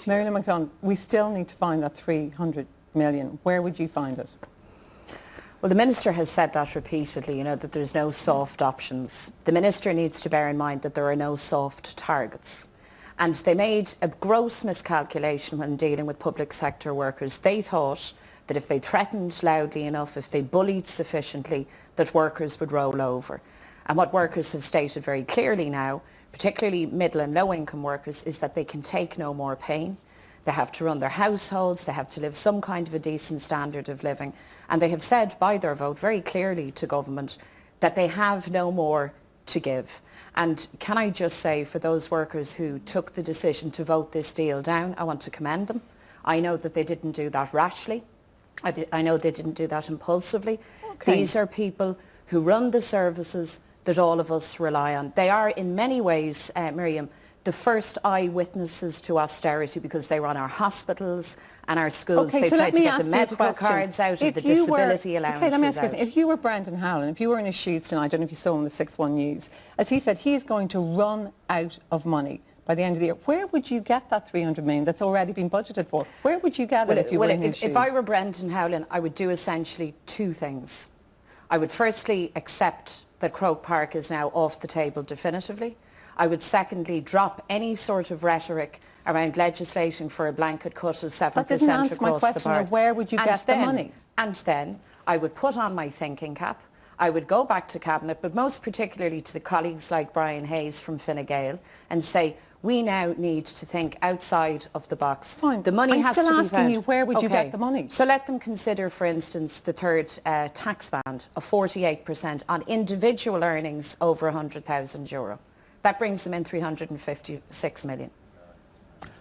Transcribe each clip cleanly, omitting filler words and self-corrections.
this year. Mary Lou McDonald, we still need to find that 300 million. Where would you find it? Well, the Minister has said that repeatedly, that there's no soft options. The Minister needs to bear in mind that there are no soft targets. And they made a gross miscalculation when dealing with public sector workers. They thought that if they threatened loudly enough, if they bullied sufficiently, that workers would roll over. And what workers have stated very clearly now, particularly middle and low income workers, is that they can take no more pain. They have to run their households, they have to live some kind of a decent standard of living. And they have said by their vote very clearly to government that they have no more to give. And can I just say, for those workers who took the decision to vote this deal down, I want to commend them. I know that they didn't do that rashly. I know they didn't do that impulsively. Okay. These are people who run the services that all of us rely on. They are in many ways, Miriam, the first eyewitnesses to austerity, because they run our hospitals and our schools. Okay, they so tried to get the medical cards out of the disability allowances. Okay, let me ask you a question. If you were Brendan Howlin, if you were in his shoes tonight, I don't know if you saw him on the 6-1 News, as he said, he's going to run out of money by the end of the year. Where would you get that 300 million that's already been budgeted for? Where would you get it if you were in his shoes? If I were Brendan Howlin, I would do essentially two things. I would firstly accept that Croke Park is now off the table definitively. I would secondly drop any sort of rhetoric around legislating for a blanket cut of 7% across the board. That didn't answer my question of where would you get the money? And then I would put on my thinking cap. I would go back to Cabinet, but most particularly to the colleagues like Brian Hayes from Fine Gael, and say, we now need to think outside of the box. Fine. The money has to be found. I'm still asking you, where would you get the money? So let them consider, for instance, the third tax band of 48% on individual earnings over €100,000. That brings them in 356 million.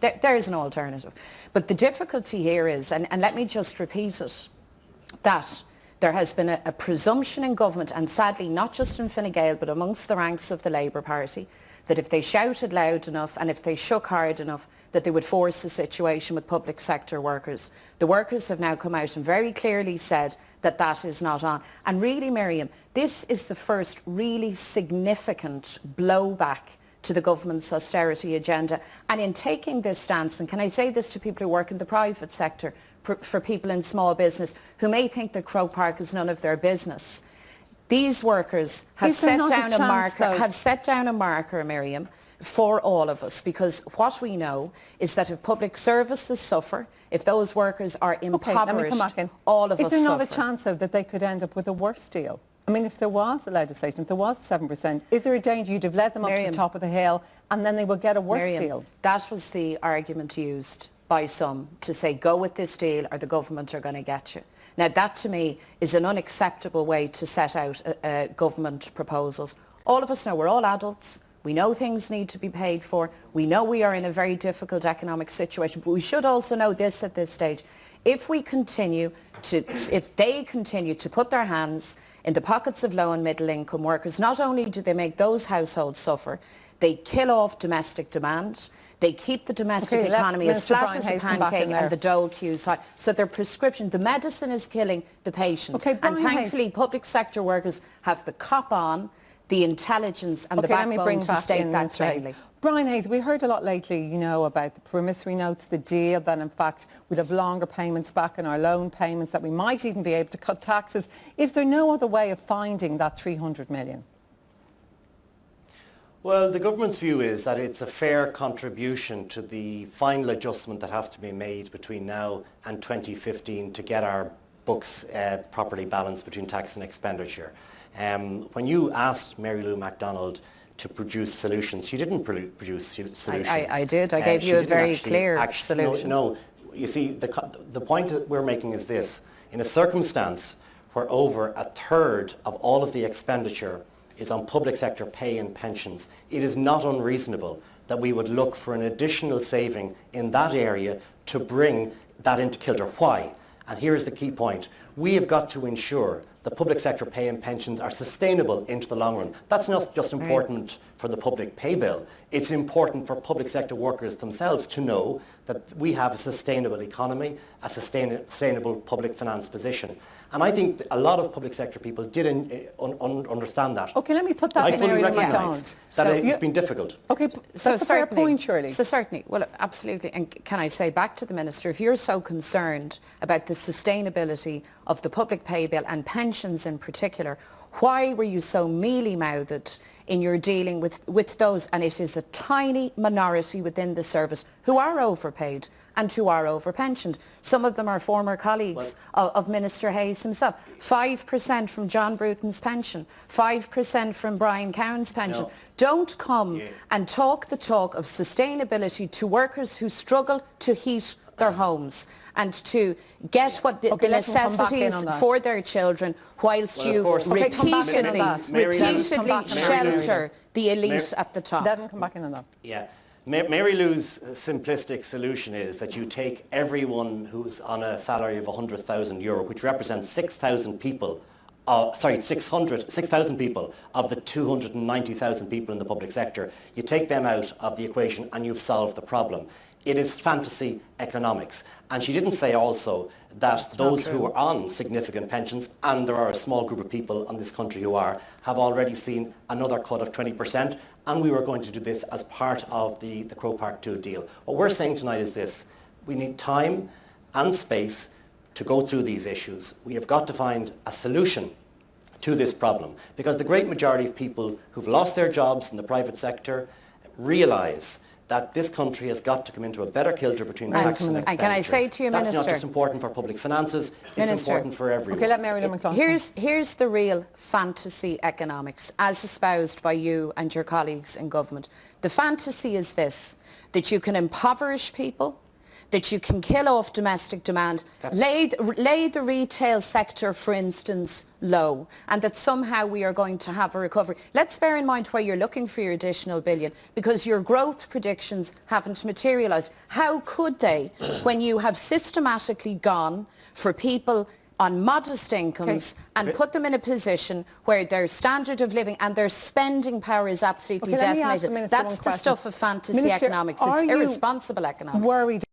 There is an alternative. But the difficulty here is, and let me just repeat it, that there has been a presumption in government, and sadly not just in Fine Gael, but amongst the ranks of the Labour Party, that if they shouted loud enough and if they shook hard enough, that they would force the situation with public sector workers. The workers have now come out and very clearly said that that is not on. And really, Miriam, this is the first really significant blowback to the government's austerity agenda. And in taking this stance, and can I say this to people who work in the private sector, for people in small business who may think that Croke Park is none of their business, these workers have set down a marker, Miriam, for all of us, because what we know is that if public services suffer, if those workers are impoverished, all of us suffer. Is there not a chance, though, that they could end up with a worse deal? I mean, if there was a legislation, if there was 7%, is there a danger you'd have led them up to the top of the hill and then they would get a worse deal? That was the argument used by some to say, go with this deal or the government are going to get you. Now, that to me is an unacceptable way to set out government proposals. All of us know we're all adults. We know things need to be paid for. We know we are in a very difficult economic situation. But we should also know this at this stage. If they continue to put their hands in the pockets of low and middle income workers, not only do they make those households suffer, they kill off domestic demand. They keep the domestic economy as flat as a pancake and the dole queues high. So their prescription, the medicine is killing the patient. And thankfully, public sector workers have the cop on, the intelligence and the backbone to state that plainly. Brian Hayes, we heard a lot lately, about the promissory notes, the deal, that in fact we'd have longer payments back in our loan payments, that we might even be able to cut taxes. Is there no other way of finding that 300 million? Well, the government's view is that it's a fair contribution to the final adjustment that has to be made between now and 2015 to get our books properly balanced between tax and expenditure. When you asked Mary Lou McDonald to produce solutions, she didn't produce solutions. I did. I gave you a very clear solution. No, you see, the point that we're making is this. In a circumstance where over a third of all of the expenditure is on public sector pay and pensions, it is not unreasonable that we would look for an additional saving in that area to bring that into kilter. Why? And here's the key point. We have got to ensure the public sector pay and pensions are sustainable into the long run. That's not just important for the public pay bill, it's important for public sector workers themselves to know that we have a sustainable economy, a sustainable public finance position. And I think a lot of public sector people did understand that. Okay, let me put that I to fully Mary recognise McDonald. that it's been difficult. Okay, that's a fair point, surely. So certainly, well, absolutely. And can I say back to the Minister, if you're so concerned about the sustainability of the public pay bill and pensions in particular, why were you so mealy-mouthed in your dealing with those, and it is a tiny minority within the service, who are overpaid and who are overpensioned? Some of them are former colleagues of Minister Hayes himself. 5% from John Bruton's pension, 5% from Brian Cowan's pension. No. Don't come and talk the talk of sustainability to workers who struggle to heat their homes and to get what the let them come back in necessities on that. for their children, whilst Well, of you course, Okay, come back in on that. repeatedly Mary shelter the elite at the top. Let them come back in on that. Yeah. Mary Lou's simplistic solution is that you take everyone who's on a salary of €100,000, which represents 6,000 people, 6,000 people of the 290,000 people in the public sector. You take them out of the equation and you've solved the problem. It is fantasy economics. And she didn't say also that those who are on significant pensions, and there are a small group of people in this country who are, have already seen another cut of 20%, and we were going to do this as part of the Croke Park 2 deal. What we're saying tonight is this: we need time and space to go through these issues. We have got to find a solution to this problem, because the great majority of people who've lost their jobs in the private sector realise that this country has got to come into a better kilter between tax and expenditure. And can I say to you, That's Minister, not just important for public finances, it's Minister, important for everyone. Okay, let Mary McDonald. Here's the real fantasy economics as espoused by you and your colleagues in government. The fantasy is this: that you can impoverish people, that you can kill off domestic demand, lay the retail sector, for instance, low, and that somehow we are going to have a recovery. Let's bear in mind why you're looking for your additional billion, because your growth predictions haven't materialised. How could they, when you have systematically gone for people on modest incomes and put them in a position where their standard of living and their spending power is absolutely let me ask the decimated? Minister That's one the question. stuff of fantasy Minister, economics. are It's you irresponsible economics. worried